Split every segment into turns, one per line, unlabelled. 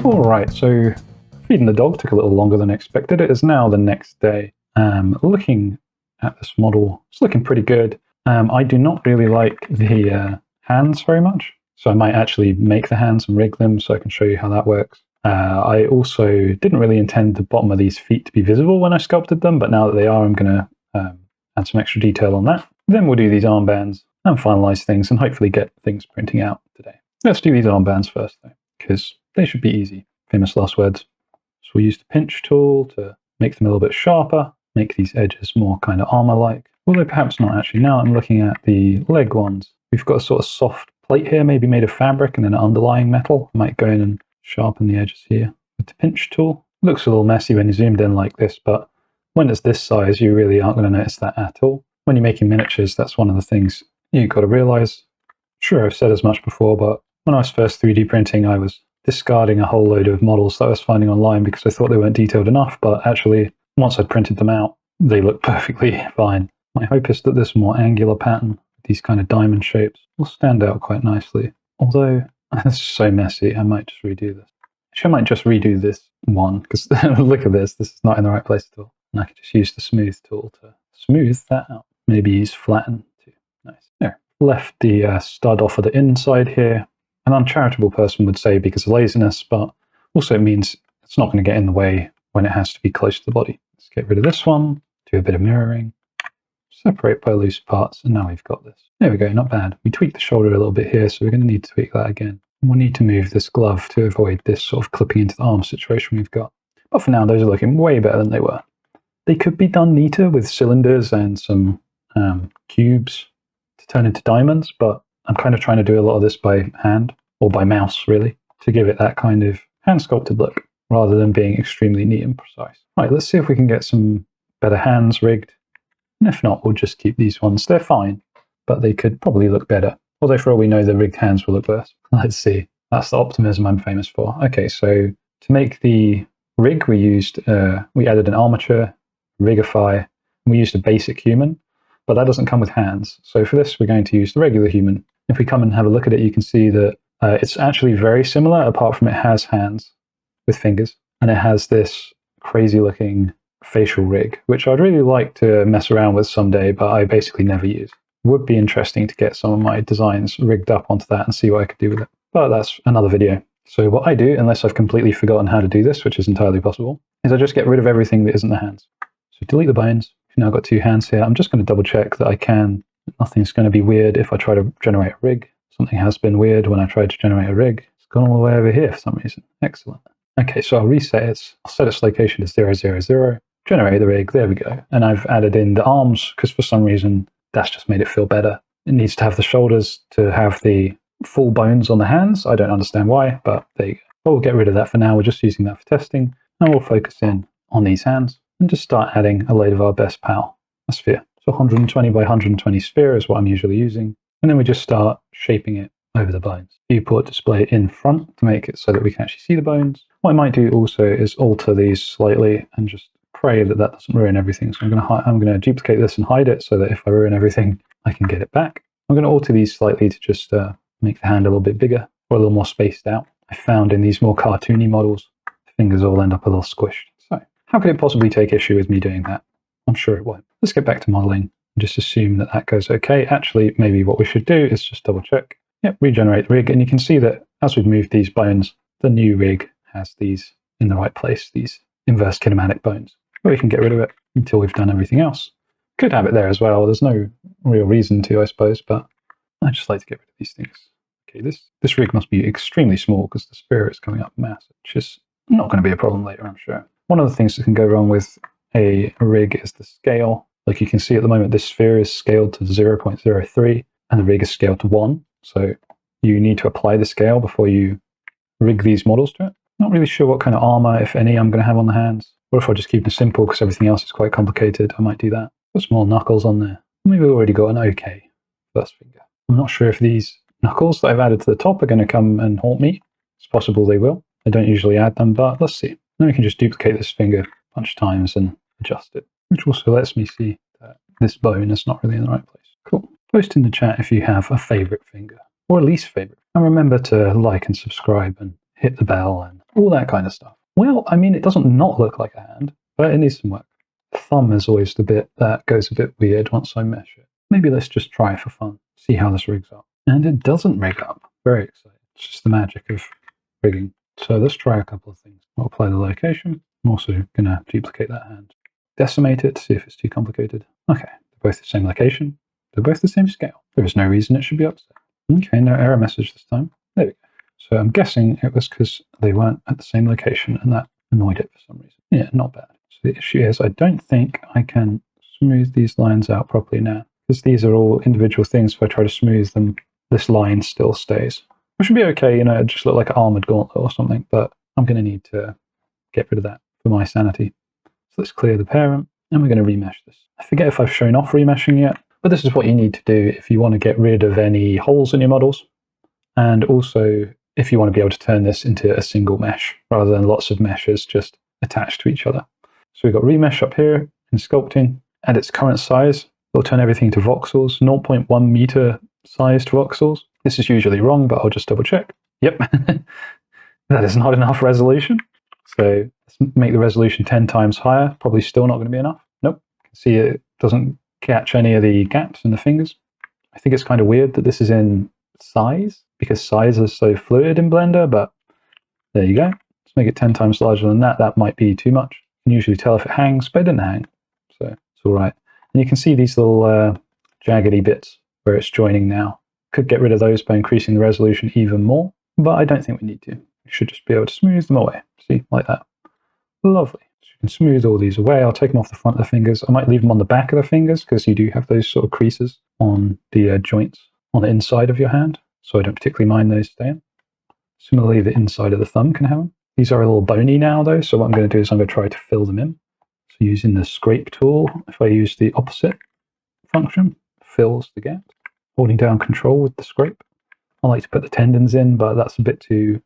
Alright, so feeding the dog took a little longer than expected. It is now the next day. Looking at this model, it's looking pretty good. I do not really like the hands very much, so I might actually make the hands and rig them so I can show you how that works. I also didn't really intend the bottom of these feet to be visible when I sculpted them, but now that they are, I'm going to add some extra detail on that. Then we'll do these armbands and finalize things and hopefully get things printing out today. Let's do these armbands first though, because they should be easy. Famous last words. So we'll use the pinch tool to make them a little bit sharper, make these edges more kind of armor-like. Although perhaps not actually. Now I'm looking at the leg ones. We've got a sort of soft plate here, maybe made of fabric and then an underlying metal. I might go in and sharpen the edges here with the pinch tool. It looks a little messy when you zoomed in like this, but when it's this size, you really aren't going to notice that at all. When you're making miniatures, that's one of the things you've got to realize. Sure, I've said as much before, but when I was first 3D printing, I was discarding a whole load of models that I was finding online because I thought they weren't detailed enough, but actually, once I'd printed them out, they look perfectly fine. My hope is that this more angular pattern, these kind of diamond shapes, will stand out quite nicely. Although, it's so messy, I might just redo this. Actually, I might just redo this one, because look at this, this is not in the right place at all. And I could just use the smooth tool to smooth that out. Maybe use flatten too. Nice. There. Left the stud off of the inside here. An uncharitable person would say because of laziness, but also it means it's not going to get in the way when it has to be close to the body. Let's get rid of this one, do a bit of mirroring, separate by loose parts, and now we've got this. There we go, not bad. We tweaked the shoulder a little bit here, so we're going to need to tweak that again. And we'll need to move this glove to avoid this sort of clipping into the arm situation we've got. But for now, those are looking way better than they were. They could be done neater with cylinders and some cubes to turn into diamonds, but I'm kind of trying to do a lot of this by hand, or by mouse really, to give it that kind of hand sculpted look, rather than being extremely neat and precise. Right, let's see if we can get some better hands rigged. And if not, we'll just keep these ones. They're fine, but they could probably look better. Although for all we know, the rigged hands will look worse. Let's see. That's the optimism I'm famous for. Okay, so to make the rig, we added an armature, rigify, and we used a basic human, but that doesn't come with hands. So for this, we're going to use the regular human. If we come and have a look at it, you can see that it's actually very similar, apart from it has hands with fingers, and it has this crazy looking facial rig, which I'd really like to mess around with someday, but I basically never use. It would be interesting to get some of my designs rigged up onto that and see what I could do with it. But that's another video. So what I do, unless I've completely forgotten how to do this, which is entirely possible, is I just get rid of everything that isn't the hands. So delete the bones. We've now got two hands here. I'm just going to double check that I can. Nothing's going to be weird if I try to generate a rig. Something has been weird when I tried to generate a rig. It's gone all the way over here for some reason. Excellent. Okay, so I'll reset it. I'll set its location to 0, 0, 0. Generate the rig. There we go. And I've added in the arms because for some reason that's just made it feel better. It needs to have the shoulders to have the full bones on the hands. I don't understand why, but there you go. But we'll get rid of that for now. We're just using that for testing. And we'll focus in on these hands and just start adding a load of our best pal, a sphere. So 120 by 120 sphere is what I'm usually using. And then we just start shaping it over the bones. Viewport display in front to make it so that we can actually see the bones. What I might do also is alter these slightly and just pray that that doesn't ruin everything. So I'm going to duplicate this and hide it so that if I ruin everything, I can get it back. I'm going to alter these slightly to just make the hand a little bit bigger or a little more spaced out. I found in these more cartoony models, the fingers all end up a little squished. So how could it possibly take issue with me doing that? I'm sure it won't. Let's get back to modeling and just assume that that goes okay. Actually, maybe what we should do is just double check. Yep, regenerate the rig. And you can see that as we've moved these bones, the new rig has these in the right place, these inverse kinematic bones. But we can get rid of it until we've done everything else. Could have it there as well. There's no real reason to, I suppose, but I just like to get rid of these things. Okay, this rig must be extremely small because the sphere is coming up massive, which is not going to be a problem later, I'm sure. One of the things that can go wrong with a rig is the scale. Like you can see at the moment, this sphere is scaled to 0.03 and the rig is scaled to 1. So you need to apply the scale before you rig these models to it. Not really sure what kind of armor, if any, I'm going to have on the hands. Or if I just keep them simple because everything else is quite complicated, I might do that. Put small knuckles on there. Maybe we've already got an okay first finger. I'm not sure if these knuckles that I've added to the top are going to come and haunt me. It's possible they will. I don't usually add them, but let's see. Then we can just duplicate this finger a bunch of times and adjust it, which also lets me see that this bone is not really in the right place. Cool. Post in the chat if you have a favorite finger or a least favorite. And remember to like and subscribe and hit the bell and all that kind of stuff. Well, I mean, it doesn't not look like a hand, but it needs some work. The thumb is always the bit that goes a bit weird once I mesh it. Maybe let's just try for fun, see how this rigs up. And it doesn't rig up. Very excited. It's just the magic of rigging. So let's try a couple of things. I'll apply the location. I'm also going to duplicate that hand. Decimate it, see if it's too complicated. Okay, they're both the same location. They're both the same scale. There is no reason it should be upset. Okay, no error message this time. There we go. So I'm guessing it was because they weren't at the same location and that annoyed it for some reason. Yeah, not bad. So the issue is I don't think I can smooth these lines out properly now, because these are all individual things. If I try to smooth them, this line still stays. Which should be okay, you know, it just look like an armored gauntlet or something, but I'm going to need to get rid of that for my sanity. So let's clear the parent, and we're going to remesh this. I forget if I've shown off remeshing yet, but this is what you need to do if you want to get rid of any holes in your models, and also if you want to be able to turn this into a single mesh, rather than lots of meshes just attached to each other. So we've got remesh up here in sculpting. At its current size, we'll turn everything to voxels, 0.1 meter sized voxels. This is usually wrong, but I'll just double check. Yep, that is not enough resolution. So let's make the resolution 10 times higher. Probably still not going to be enough. Nope. You can see it doesn't catch any of the gaps in the fingers. I think it's kind of weird that this is in size, because size is so fluid in Blender, but there you go. Let's make it 10 times larger than that. That might be too much. You can usually tell if it hangs, but it didn't hang. So it's all right. And you can see these little jaggedy bits where it's joining now. Could get rid of those by increasing the resolution even more, but I don't think we need to. We should just be able to smooth them away. See, like that. Lovely. So you can smooth all these away. I'll take them off the front of the fingers. I might leave them on the back of the fingers, because you do have those sort of creases on the joints on the inside of your hand. So I don't particularly mind those staying. Similarly, the inside of the thumb can have them. These are a little bony now though, so what I'm going to do is I'm going to try to fill them in. So using the scrape tool, if I use the opposite function, fills the gap. Holding down control with the scrape. I like to put the tendons in, but that's a bit too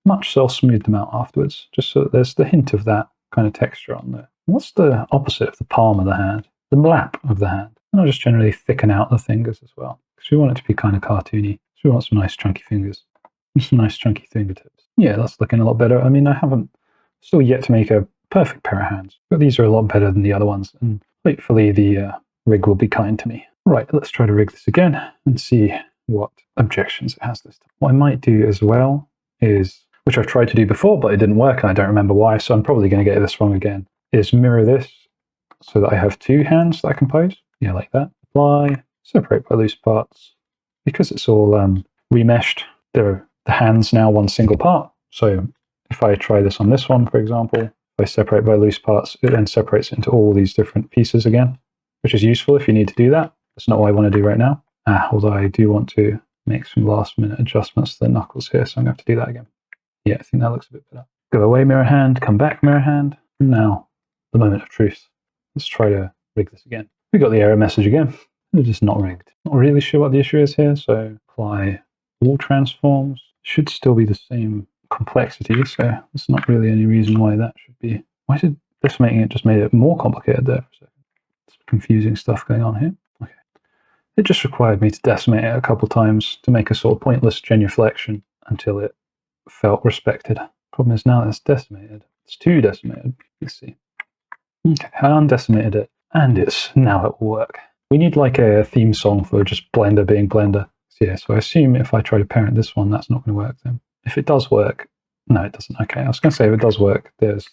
much, so I'll smooth them out afterwards, just so that there's the hint of that kind of texture on there. What's the opposite of the palm of the hand? The lap of the hand. And I'll just generally thicken out the fingers as well, because we want it to be kind of cartoony. So we want some nice chunky fingers. And some nice chunky fingertips. Yeah, that's looking a lot better. I mean, I haven't still yet to make a perfect pair of hands, but these are a lot better than the other ones, and hopefully the rig will be kind to me. Right, let's try to rig this again and see what objections it has this time. What I might do as well is, which I've tried to do before, but it didn't work, and I don't remember why, so I'm probably going to get this wrong again, is mirror this so that I have two hands that I can pose. Yeah, like that. Apply, separate by loose parts. Because it's all remeshed, the hand's now one single part. So if I try this on this one, for example, if I separate by loose parts, it then separates into all these different pieces again, which is useful if you need to do that. That's not what I want to do right now. Although I do want to make some last minute adjustments to the knuckles here, so I'm going to have to do that again. Yeah, I think that looks a bit better. Go away mirror hand, come back mirror hand. And now, the moment of truth. Let's try to rig this again. We got the error message again. It's just not rigged. Not really sure what the issue is here, so apply all transforms. Should still be the same complexity, so there's not really any reason why that should be. Why did this making it just made it more complicated there for a second? Some confusing stuff going on here. Okay. It just required me to decimate it a couple times to make a sort of pointless genuflection until it felt respected. Problem is now it's decimated. It's too decimated. Let's see. Okay, I undecimated it, and now it will work. We need like a theme song for just Blender being Blender. So yeah, so I assume if I try to parent this one, that's not going to work then. If it does work, no, it doesn't. Okay, I was going to say if it does work, there's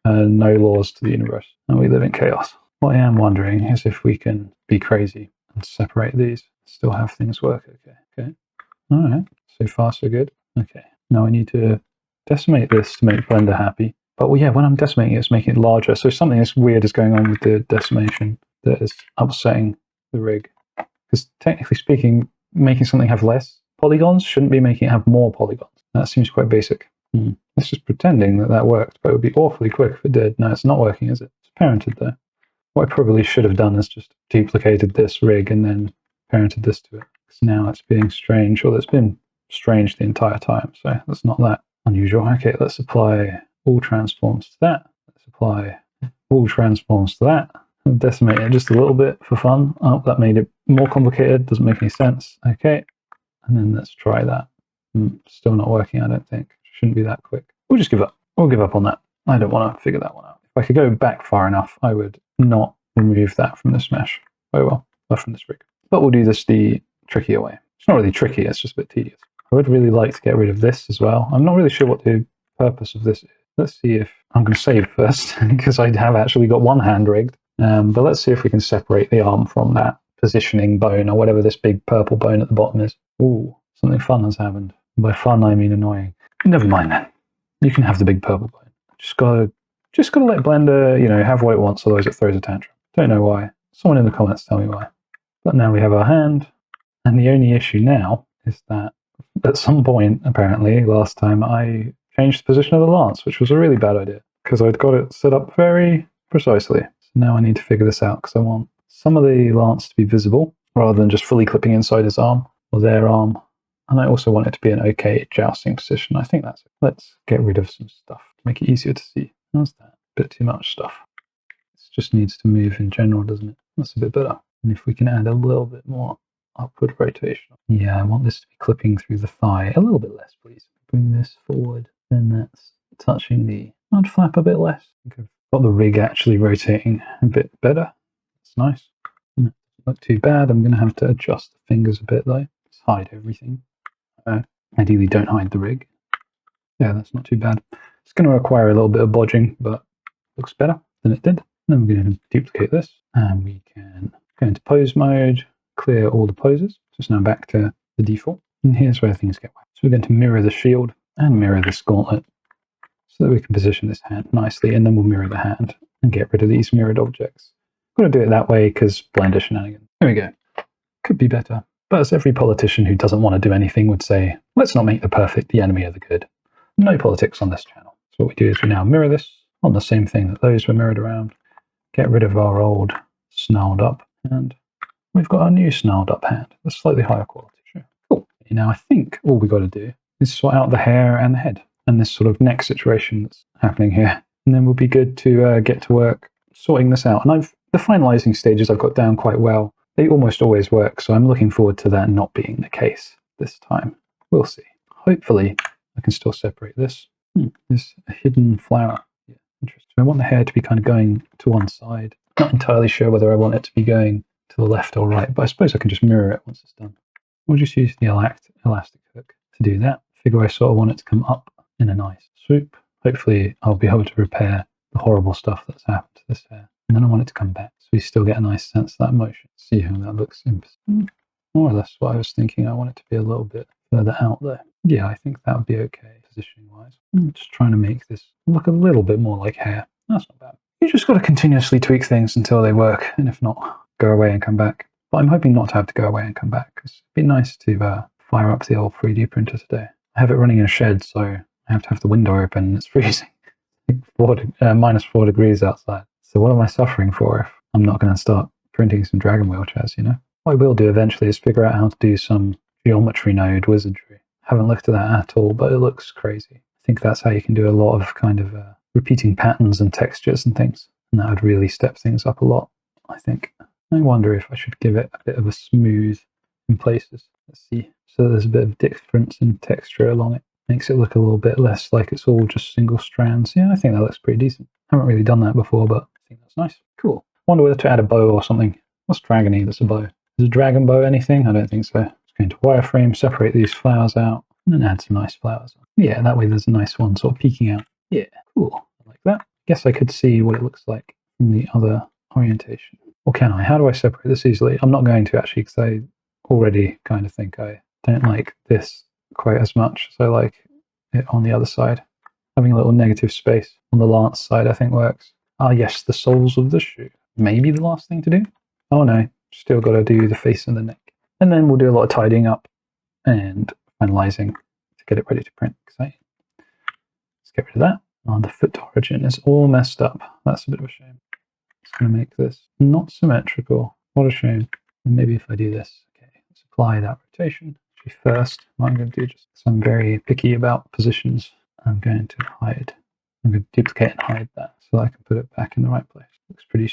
no laws to the universe, and we live in chaos. What I am wondering is if we can be crazy and separate these, still have things work. Okay. All right. So far, so good. Okay. Now I need to decimate this to make Blender happy. But well, yeah, when I'm decimating it, it's making it larger. So something that's weird is going on with the decimation that is upsetting the rig. Because technically speaking, making something have less polygons shouldn't be making it have more polygons. That seems quite basic. It's just pretending that that worked, but it would be awfully quick if it did. No, it's not working, is it? It's parented though. What I probably should have done is just duplicated this rig and then parented this to it. Because now it's being strange, or it's been strange the entire time, so that's not that unusual. Okay, let's apply all transforms to that. Let's apply all transforms to that. And decimate it just a little bit for fun. Oh, that made it more complicated. Doesn't make any sense. Okay, and then let's try that. Still not working, I don't think. Shouldn't be that quick. We'll just give up. we'll give up on that. I don't want to figure that one out. If I could go back far enough, I would not remove that from this mesh. Oh well, not from this rig. But we'll do this the trickier way. It's not really tricky, it's just a bit tedious. I would really like to get rid of this as well. I'm not really sure what the purpose of this is. Let's see if I'm going to save first, because I have actually got one hand rigged. But let's see if we can separate the arm from that positioning bone, or whatever this big purple bone at the bottom is. Ooh, something fun has happened. By fun, I mean annoying. Never mind then. You can have the big purple bone. Just gotta let Blender, have what it wants, otherwise it throws a tantrum. Don't know why. Someone in the comments tell me why. But now we have our hand, and the only issue now is that at some point, apparently, last time, I changed the position of the lance, which was a really bad idea, because I'd got it set up very precisely. So now I need to figure this out, because I want some of the lance to be visible, rather than just fully clipping inside his arm, or their arm. And I also want it to be an okay jousting position. I think that's it. Let's get rid of some stuff to make it easier to see. How's that? A bit too much stuff. This just needs to move in general, doesn't it? That's a bit better. And if we can add a little bit more upward rotation. Yeah, I want this to be clipping through the thigh. A little bit less, please. Bring this forward. Then that's touching the mud flap a bit less. I think I've got the rig actually rotating a bit better. That's nice. Doesn't look too bad. I'm going to have to adjust the fingers a bit though. Let's hide everything. Ideally don't hide the rig. Yeah, that's not too bad. It's going to require a little bit of bodging, but looks better than it did. And then we're going to duplicate this, and we can go into pose mode, clear all the poses. So it's now back to the default. And here's where things get wet. So we're going to mirror the shield and mirror this gauntlet so that we can position this hand nicely, and then we'll mirror the hand and get rid of these mirrored objects. I'm going to do it that way because Blender shenanigans. There we go. Could be better. But as every politician who doesn't want to do anything would say, let's not make the perfect the enemy of the good. No politics on this channel. So what we do is we now mirror this on the same thing that those were mirrored around, get rid of our old snarled up hand. We've got our new snarled up hand, that's slightly higher quality. Sure. Cool. Now I think all we got to do is sort out the hair and the head and this sort of neck situation that's happening here. And then we'll be good to get to work sorting this out. And the finalizing stages I've got down quite well. They almost always work, so I'm looking forward to that not being the case this time. We'll see. Hopefully, I can still separate this. There's a hidden flower. Yeah, interesting. I want the hair to be kind of going to one side. Not entirely sure whether I want it to be going to the left or right, but I suppose I can just mirror it once it's done. We'll just use the elastic hook to do that. Figure I sort of want it to come up in a nice swoop. Hopefully, I'll be able to repair the horrible stuff that's happened to this hair. And then I want it to come back, so we still get a nice sense of that motion. See how that looks in more or less what I was thinking. I want it to be a little bit further out there. Yeah, I think that would be okay, positioning-wise. I'm just trying to make this look a little bit more like hair. That's not bad. You just got to continuously tweak things until they work, and if not, go away and come back. But I'm hoping not to have to go away and come back, because it'd be nice to fire up the old 3D printer today. I have it running in a shed, so I have to have the window open, and it's freezing. -4 degrees outside. So what am I suffering for if I'm not going to start printing some Dragon wheelchairs, What I will do eventually is figure out how to do some geometry node wizardry. Haven't looked at that at all, but it looks crazy. I think that's how you can do a lot of kind of repeating patterns and textures and things. And that would really step things up a lot, I think. I wonder if I should give it a bit of a smooth in places. Let's see. So there's a bit of difference in texture along it. Makes it look a little bit less like it's all just single strands. Yeah, I think that looks pretty decent. Haven't really done that before, but I think that's nice. Cool. Wonder whether to add a bow or something. What's dragony that's a bow? Is a dragon bow anything? I don't think so. Let's go into wireframe, separate these flowers out, and then add some nice flowers. Yeah, that way there's a nice one sort of peeking out. Yeah, cool. I like that. Guess I could see what it looks like from the other orientation. Or can I? How do I separate this easily? I'm not going to actually, because I already kind of think I don't like this quite as much as I like it on the other side. Having a little negative space on the lance side I think works. Ah yes, the soles of the shoe. Maybe the last thing to do? Oh no, still got to do the face and the neck. And then we'll do a lot of tidying up and finalizing to get it ready to print. Exciting. Let's get rid of that. Oh, the foot origin is all messed up. That's a bit of a shame. It's going to make this not symmetrical. What a shame. And maybe if I do this, okay, let's apply that rotation. Actually, first, what I'm going to do, just because I'm very picky about positions, I'm going to hide. I'm going to duplicate and hide that so that I can put it back in the right place. Looks pretty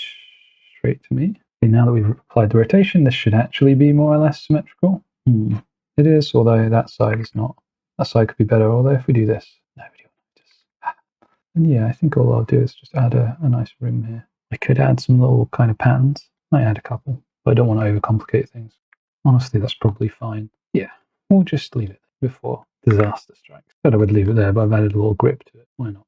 straight to me. Okay, now that we've applied the rotation, this should actually be more or less symmetrical. It is, although that side is not. That side could be better, although if we do this, nobody will notice. And yeah, I think all I'll do is just add a nice rim here. I could add some little kind of patterns. Might add a couple, but I don't want to overcomplicate things. Honestly, that's probably fine. Yeah, we'll just leave it before disaster strikes. But I would leave it there, but I've added a little grip to it. Why not?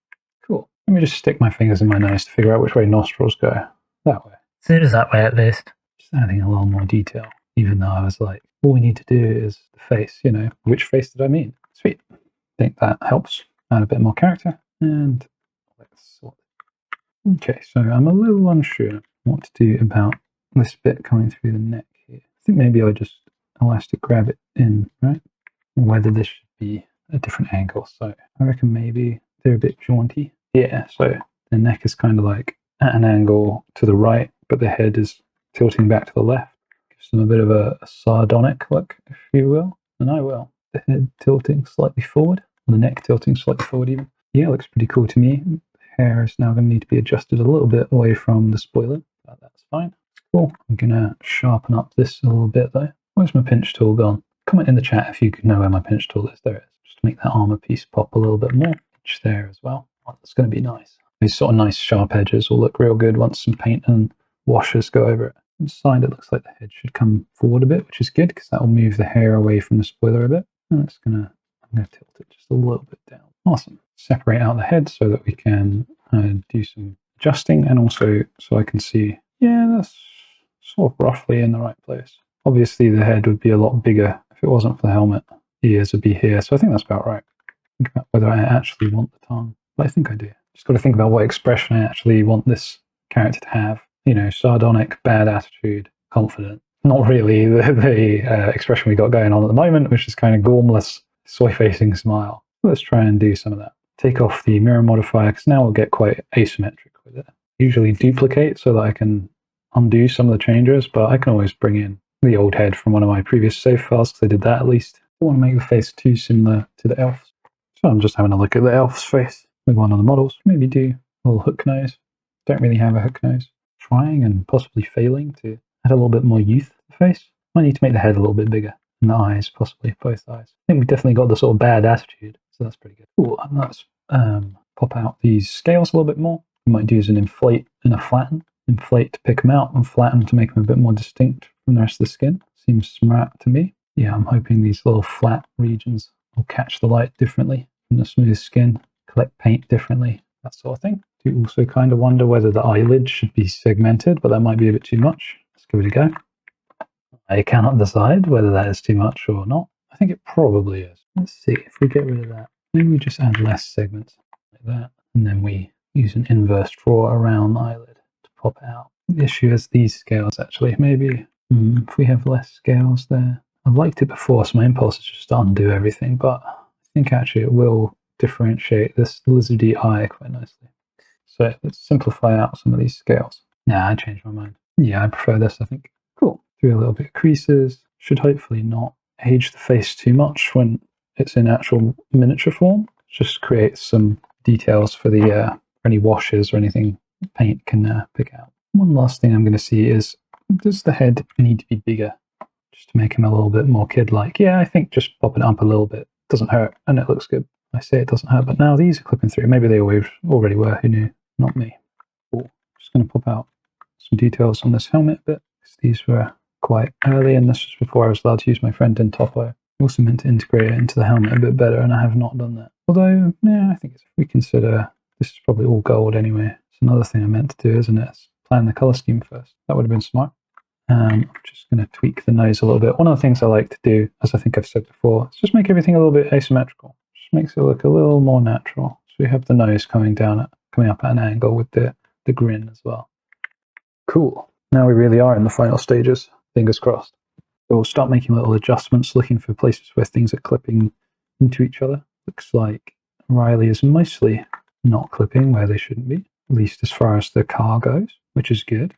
Cool. Let me just stick my fingers in my nose to figure out which way nostrils go. That way.
Seems that way at least.
Just adding a little more detail, even though I was like, all we need to do is the face, you know. Which face did I mean? Sweet. I think that helps add a bit more character. And let's sort it. Okay, so I'm a little unsure what to do about this bit coming through the neck here. I think maybe I just elastic grab it in, right? Or whether this should be a different angle. So I reckon maybe they're a bit jaunty. Yeah, so the neck is kind of like at an angle to the right, but the head is tilting back to the left. Gives them a bit of a sardonic look, if you will. And I will. The head tilting slightly forward, and the neck tilting slightly forward even. Yeah, it looks pretty cool to me. The hair is now going to need to be adjusted a little bit away from the spoiler, but that's fine. Cool. I'm going to sharpen up this a little bit though. Where's my pinch tool gone? Comment in the chat if you know where my pinch tool is. There it is. Just to make that armor piece pop a little bit more. Pinch there as well. Oh, that's going to be nice. These sort of nice sharp edges will look real good once some paint and washes go over it. Inside it looks like the head should come forward a bit, which is good because that will move the hair away from the spoiler a bit. And I'm going to tilt it just a little bit down. Awesome. Separate out the head so that we can do some adjusting, and also so I can see, yeah, that's sort of roughly in the right place. Obviously the head would be a lot bigger if it wasn't for the helmet. Ears would be here, so I think that's about right. Think about whether I actually want the tongue, but I think I do. Just got to think about what expression I actually want this character to have. You know, sardonic, bad attitude, confident. Not really the expression we got going on at the moment, which is kind of gormless, soy-facing smile. Let's try and do some of that. Take off the mirror modifier, because now we'll get quite asymmetric with it. Usually duplicate so that I can undo some of the changes, but I can always bring in the old head from one of my previous save files, because I did that at least. I don't want to make the face too similar to the elf's. So I'm just having a look at the elf's face with one of the models. Maybe do a little hook nose. Don't really have a hook nose. Trying and possibly failing to add a little bit more youth to the face. Might need to make the head a little bit bigger. And the eyes, possibly, both eyes. I think we definitely got the sort of bad attitude, so that's pretty good. Cool, and let's pop out these scales a little bit more. We might do as an inflate and a flatten. Inflate to pick them out, and flatten to make them a bit more distinct from the rest of the skin. Seems smart to me. Yeah, I'm hoping these little flat regions will catch the light differently from the smooth skin, collect paint differently, that sort of thing. Do also kind of wonder whether the eyelid should be segmented, but that might be a bit too much. Let's give it a go. I cannot decide whether that is too much or not. I think it probably is. Let's see if we get rid of that. Maybe we just add less segments like that, and then we use an inverse draw around the eyelid to pop it out. The issue is these scales actually. Maybe if we have less scales there. I've liked it before, so my impulse is just to undo everything, but I think actually it will differentiate this lizardy eye quite nicely. So let's simplify out some of these scales. Nah, I changed my mind. Yeah, I prefer this, I think. Cool. Do a little bit of creases. Should hopefully not age the face too much when it's in actual miniature form. Just create some details for the for any washes or anything paint can pick out. One last thing I'm going to see is, does the head need to be bigger just to make him a little bit more kid-like? Yeah, I think just popping it up a little bit doesn't hurt, and it looks good. I say it doesn't hurt, but now these are clipping through. Maybe they already were, who knew? Not me. Cool. Just going to pop out some details on this helmet a bit, because these were quite early, and this was before I was allowed to use my friend in Topo. I also meant to integrate it into the helmet a bit better, and I have not done that. Although, yeah, I think if we consider this is probably all gold anyway. It's another thing I meant to do, isn't it? Plan the color scheme first. That would have been smart. I'm just going to tweak the nose a little bit. One of the things I like to do, as I think I've said before, is just make everything a little bit asymmetrical. Just makes it look a little more natural. So we have the nose coming up at an angle with the grin as well. Cool. Now we really are in the final stages. Fingers crossed. So we'll start making little adjustments, looking for places where things are clipping into each other. Looks like Riley is mostly not clipping where they shouldn't be, at least as far as the car goes, which is good.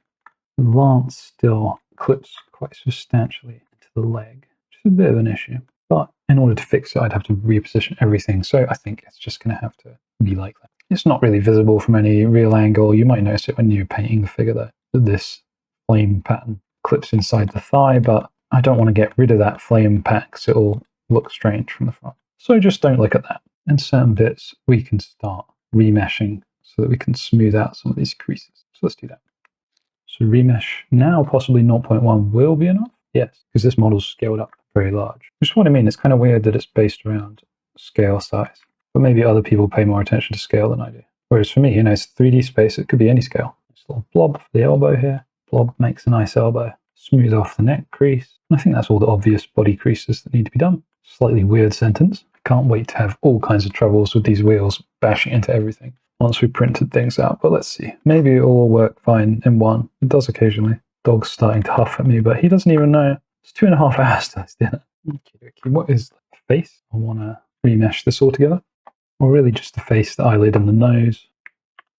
Lance still clips quite substantially into the leg, which is a bit of an issue. But in order to fix it, I'd have to reposition everything. So I think it's just going to have to be like that. It's not really visible from any real angle. You might notice it when you're painting the figure though, that this flame pattern clips inside the thigh, but I don't want to get rid of that flame pattern because it'll look strange from the front. So just don't look at that. In certain bits, we can start remeshing so that we can smooth out some of these creases. So let's do that. So remesh now, possibly 0.1 will be enough. Yes, because this model's scaled up very large. Which is what I mean. It's kind of weird that it's based around scale size. But maybe other people pay more attention to scale than I do. Whereas for me, it's 3D space. It could be any scale. This little blob for the elbow here. Blob makes a nice elbow. Smooth off the neck crease. And I think that's all the obvious body creases that need to be done. Slightly weird sentence. I can't wait to have all kinds of troubles with these wheels bashing into everything once we printed things out. But let's see. Maybe it will all work fine in one. It does occasionally. Dog's starting to huff at me, but he doesn't even know. It's 2.5 hours to this dinner. Okay. What is the face? I want to remesh this all together. Or really just the face, the eyelid, and the nose.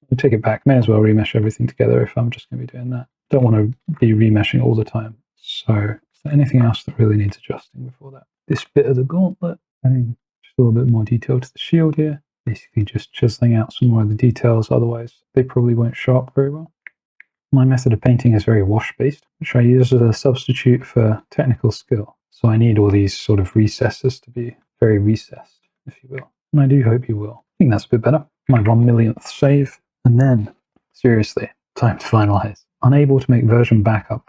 We'll take it back. May as well remesh everything together if I'm just going to be doing that. Don't want to be remeshing all the time. So, is there anything else that really needs adjusting before that? This bit of the gauntlet. Adding just a little bit more detail to the shield here. Basically just chiseling out some more of the details. Otherwise, they probably won't show up very well. My method of painting is very wash-based, which I use as a substitute for technical skill. So I need all these sort of recesses to be very recessed, if you will. And I do hope you will. I think that's a bit better. My 1 millionth save. And then, seriously, time to finalize. Unable to make version backup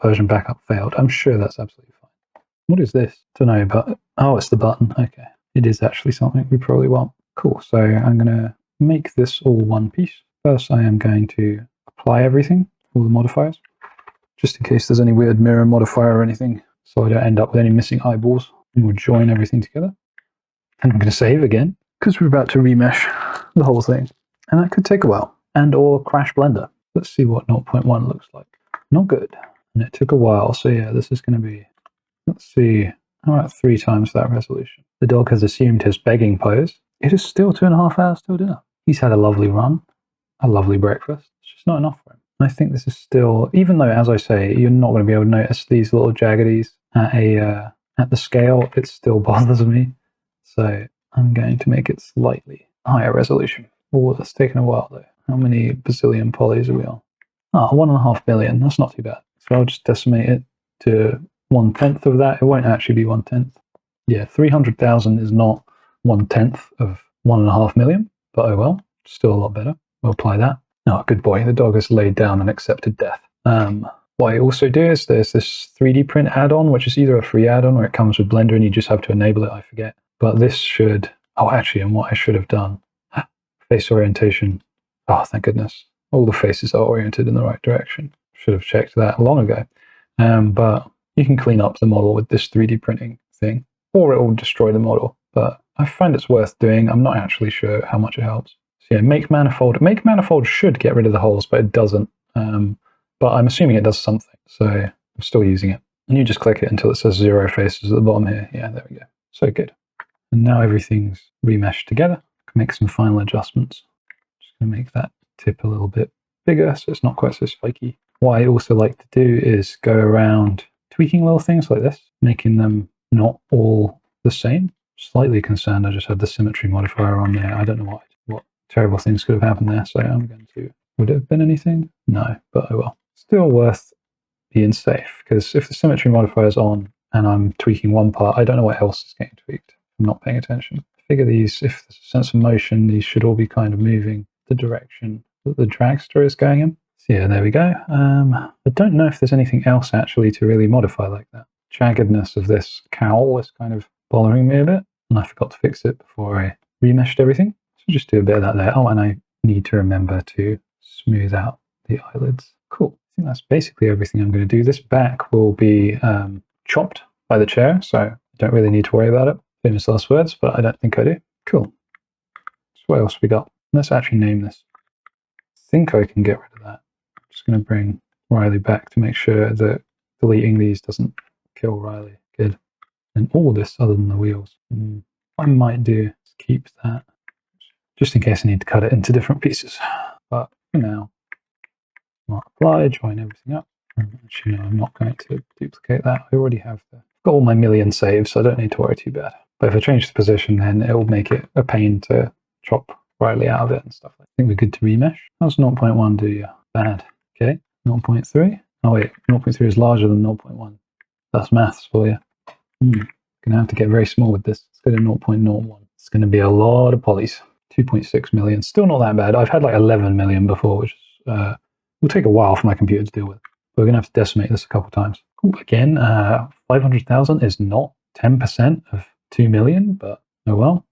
failed. I'm sure that's absolutely fine. What is this? Don't know, but oh, it's the button. Okay. It is actually something we probably want. Cool. So I'm going to make this all one piece. First, I am going to apply everything. All the modifiers, just in case there's any weird mirror modifier or anything, so I don't end up with any missing eyeballs. And we'll join everything together. And I'm going to save again, because we're about to remesh the whole thing. And that could take a while. And or crash Blender. Let's see what 0.1 looks like. Not good. And it took a while, so yeah, this is going to be, let's see, how about 3 times that resolution? The dog has assumed his begging pose. It is still 2.5 hours till dinner. He's had a lovely run, a lovely breakfast. It's just not enough for him. I think this is still, even though, as I say, you're not going to be able to notice these little jaggedies at the scale, it still bothers me. So I'm going to make it slightly higher resolution. Oh, that's taken a while though. How many bazillion polys are we on? Ah, 1.5 billion. That's not too bad. So I'll just decimate it to 1/10 of that. It won't actually be 1/10. Yeah, 300,000 is not 1/10 of 1.5 million, but oh well, still a lot better. We'll apply that. Oh, good boy. The dog has laid down and accepted death. What I also do is there's this 3D print add-on, which is either a free add-on or it comes with Blender and you just have to enable it. I forget. But this should, oh, actually, and what I should have done, face orientation. Oh, thank goodness. All the faces are oriented in the right direction. Should have checked that long ago. But you can clean up the model with this 3D printing thing, or it will destroy the model. But I find it's worth doing. I'm not actually sure how much it helps. So yeah, make manifold. Make manifold should get rid of the holes, but it doesn't. But I'm assuming it does something, so I'm still using it. And you just click it until it says 0 faces at the bottom here. Yeah, there we go. So good. And now everything's remeshed together. I can make some final adjustments. Just going to make that tip a little bit bigger so it's not quite so spiky. What I also like to do is go around tweaking little things like this, making them not all the same. Slightly concerned I just had the symmetry modifier on there. I don't know what terrible things could have happened there, so I'm going to... Would it have been anything? No, but oh well. Still worth being safe, because if the symmetry modifier is on and I'm tweaking one part, I don't know what else is getting tweaked. I'm not paying attention. I figure these, if there's a sense of motion, these should all be kind of moving the direction that the dragster is going in. So yeah, there we go. I don't know if there's anything else actually to really modify like that. Jaggedness of this cowl is kind of bothering me a bit, and I forgot to fix it before I remeshed everything. So just do a bit of that there. Oh, and I need to remember to smooth out the eyelids. Cool. I think that's basically everything I'm going to do. This back will be chopped by the chair, so I don't really need to worry about it. Famous last words, but I don't think I do. Cool. So what else we got? Let's actually name this. I think I can get rid of that. I'm just going to bring Riley back to make sure that deleting these doesn't kill Riley. Good. And all this other than the wheels. What I might do is keep that, just in case I need to cut it into different pieces. But for now, Mark apply, join everything up. Actually, no, I'm not going to duplicate that. I already have got all my million saves, so I don't need to worry too bad. But if I change the position, then it will make it a pain to chop Riley out of it and stuff like that. I think we're good to remesh. How's 0.1 do you? Bad. Okay, 0.3. Oh wait, 0.3 is larger than 0.1. That's maths for you. Gonna have to get very small with this. Let's go to 0.01. It's going to be a lot of polys. 2.6 million. Still not that bad. I've had like 11 million before, which is, will take a while for my computer to deal with. We're going to have to decimate this a couple times. Ooh, again, 500,000 is not 10% of 2 million, but oh well.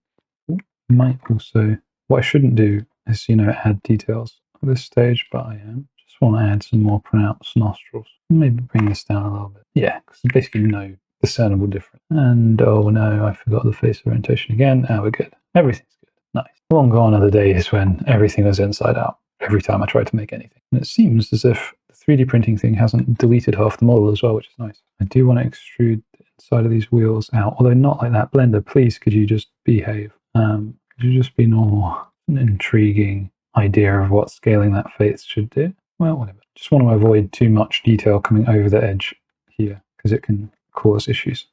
Ooh, might also, what I shouldn't do is, add details at this stage, but I am. Just want to add some more pronounced nostrils. Maybe bring this down a little bit. Yeah, because there's basically no discernible difference. And oh no, I forgot the face orientation again. We're good. Everything's good. Nice. Long gone are the days when everything was inside out every time I tried to make anything. And it seems as if the 3D printing thing hasn't deleted half the model as well, which is nice. I do want to extrude the inside of these wheels out, although not like that. Blender, please, could you just behave? Could you just be normal? An intriguing idea of what scaling that face should do. Well, whatever. Just want to avoid too much detail coming over the edge here, because it can cause issues.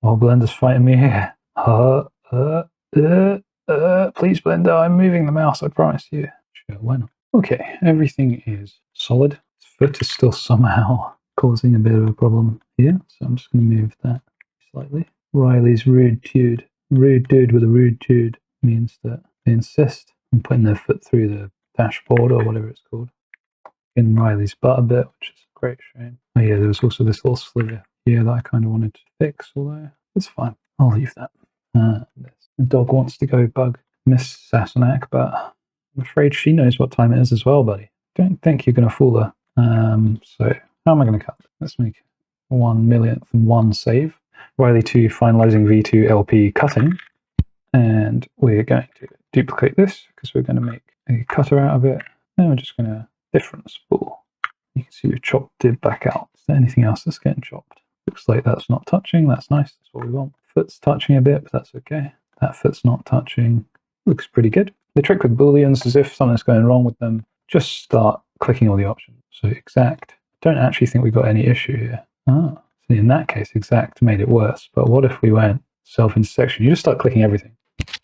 Oh, Blender's fighting me here. Please, Blender, I'm moving the mouse, I promise you. Sure, why not? Okay, everything is solid. His foot is still somehow causing a bit of a problem here, so I'm just going to move that slightly. Riley's rude dude with a rude dude means that they insist on putting their foot through the dashboard or whatever it's called in Riley's butt a bit, which is a great shame. Oh yeah, there was also this little sliver here that I kind of wanted to fix, although it's fine. I'll leave that. The dog wants to go bug Miss Sassenach, but I'm afraid she knows what time it is as well, buddy. Don't think you're going to fool her. So how am I going to cut? Let's make 1/1000th and 1 save. Riley 2 finalizing V2 LP cutting. And we're going to duplicate this because we're going to make a cutter out of it. And we're just going to different spool. You can see we've chopped it back out. Is there anything else that's getting chopped? Looks like that's not touching. That's nice. That's what we want. Foot's touching a bit, but that's okay. That foot's not touching. Looks pretty good. The trick with booleans is if something's going wrong with them, just start clicking all the options. So exact. Don't actually think we've got any issue here. So in that case, exact made it worse. But what if we went self-intersection? You just start clicking everything. It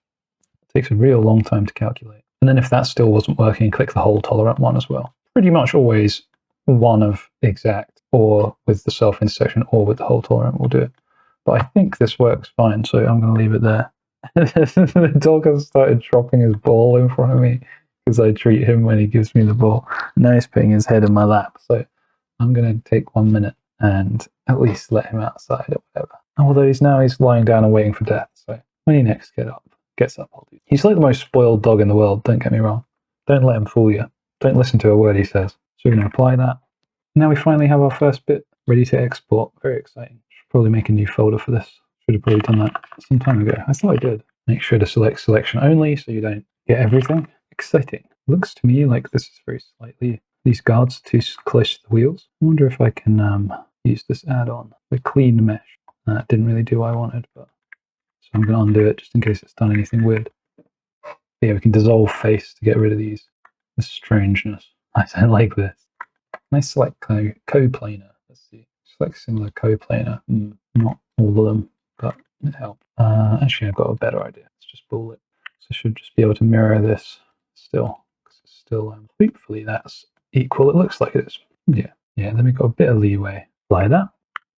takes a real long time to calculate. And then if that still wasn't working, click the hole tolerant one as well. Pretty much always one of exact or with the self-intersection or with the hole tolerant will do it. But I think this works fine, so I'm going to leave it there. The dog has started dropping his ball in front of me because I treat him when he gives me the ball. Now he's putting his head in my lap, so I'm going to take 1 minute and at least let him outside or whatever. Although he's lying down and waiting for death, so when he next gets up, I'll do. He's like the most spoiled dog in the world, don't get me wrong. Don't let him fool you. Don't listen to a word he says. So we're going to apply that. Now we finally have our first bit ready to export. Very exciting. Should probably make a new folder for this. Should have probably done that some time ago. I thought I did. Make sure to select selection only so you don't get everything. Exciting. Looks to me like this is very slightly, these guards are too close to the wheels. I wonder if I can use this add-on, the clean mesh. That didn't really do what I wanted, but so I'm going to undo it just in case it's done anything weird. Yeah, we can dissolve face to get rid of this strangeness. I don't like this. Nice select coplanar. Let's see. Select similar coplanar. Not all of them, but it helped. Actually, I've got a better idea. Let's just bool it. So I should just be able to mirror this still. Because it's still, hopefully that's equal. It looks like it is. Yeah. Then we've got a bit of leeway. Apply that.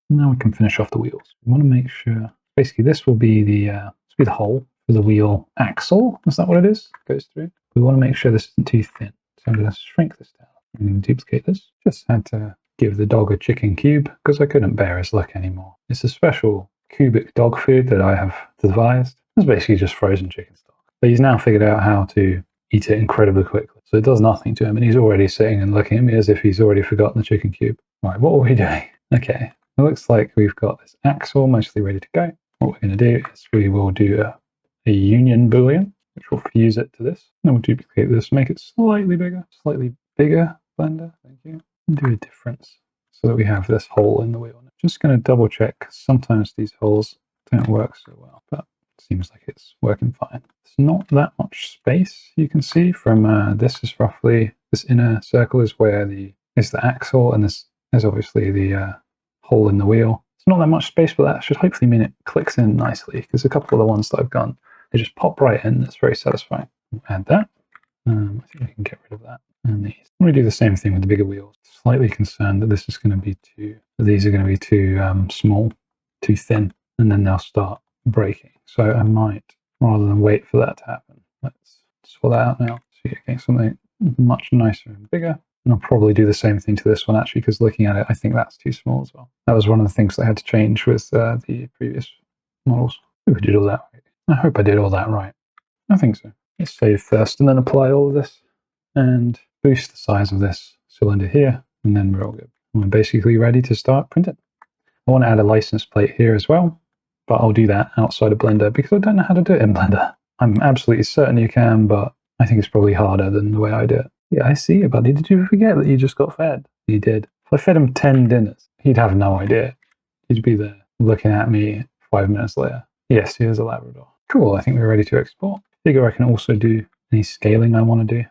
Now we can finish off the wheels. We want to make sure, basically this will be the hole for the wheel axle. Is that what it is? It goes through. We want to make sure this isn't too thin. So I'm going to shrink this down. I'm going to duplicate this. Just had to give the dog a chicken cube because I couldn't bear his luck anymore. It's a special cubic dog food that I have devised. It's basically just frozen chicken stock. But he's now figured out how to eat it incredibly quickly. So it does nothing to him, and he's already sitting and looking at me as if he's already forgotten the chicken cube. Right, what are we doing? Okay, it looks like we've got this axle mostly ready to go. What we're going to do is we will do a union boolean, which will fuse it to this. And we'll duplicate this, make it slightly bigger, Blender, thank you. And do a difference so that we have this hole in the wheel. Just going to double check, because sometimes these holes don't work so well, but it seems like it's working fine. It's not that much space you can see from this is roughly, this inner circle is where is the axle, and this is obviously the hole in the wheel. It's not that much space, but that should hopefully mean it clicks in nicely, because a couple of the ones that I've done, they just pop right in. It's very satisfying. We'll add that. I think we can get rid of that. And these. I'm going to do the same thing with the bigger wheels. Slightly concerned that this is going to be these are going to be too small, too thin, and then they'll start breaking. So I might, rather than wait for that to happen, let's sort that out now. So you're getting something much nicer and bigger. And I'll probably do the same thing to this one, actually, because looking at it, I think that's too small as well. That was one of the things that I had to change with the previous models. I did all that right. I hope I did all that right. I think so. Let's save first and then apply all of this and boost the size of this cylinder here, and then we're all good. We're basically ready to start printing. I want to add a license plate here as well, but I'll do that outside of Blender because I don't know how to do it in Blender. I'm absolutely certain you can, but I think it's probably harder than the way I do it. Yeah, I see you, buddy. Did you forget that you just got fed? He did. If I fed him 10 dinners, he'd have no idea. He'd be there looking at me 5 minutes later. Yes, he is a Labrador. Cool, I think we're ready to export. Figure I can also do any scaling I want to do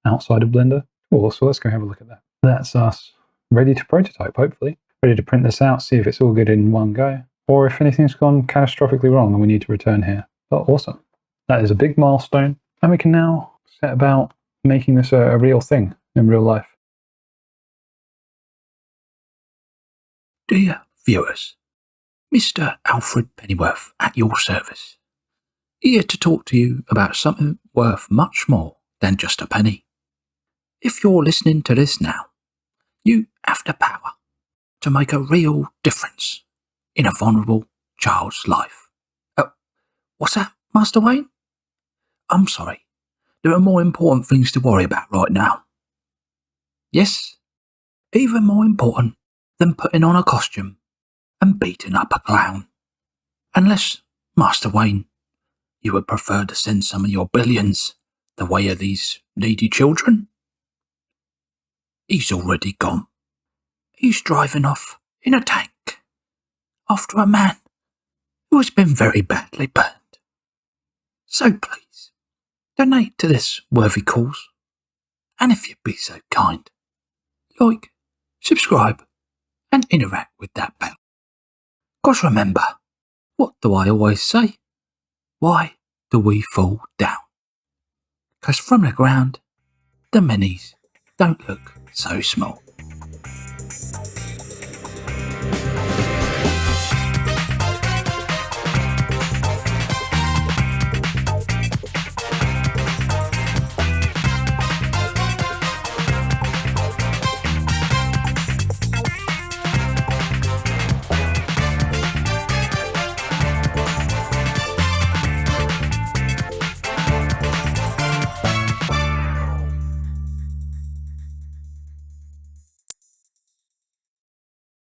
outside of Blender. Cool, so let's go have a look at that. That's us ready to prototype, hopefully. Ready to print this out, see if it's all good in one go, or if anything's gone catastrophically wrong and we need to return here. Oh, awesome. That is a big milestone, and we can now set about making this a real thing in real life.
Dear viewers, Mr. Alfred Pennyworth at your service, here to talk to you about something worth much more than just a penny. If you're listening to this now, you have the power to make a real difference in a vulnerable child's life. What's that, Master Wayne? I'm sorry, there are more important things to worry about right now. Yes, even more important than putting on a costume and beating up a clown. Unless, Master Wayne, you would prefer to send some of your billions the way of these needy children. He's already gone. He's driving off in a tank after a man who has been very badly burned. So please, donate to this worthy cause. And if you'd be so kind, like, subscribe, and interact with that bell. 'Cause remember, what do I always say? Why do we fall down? 'Cause from the ground, the minis don't look so small.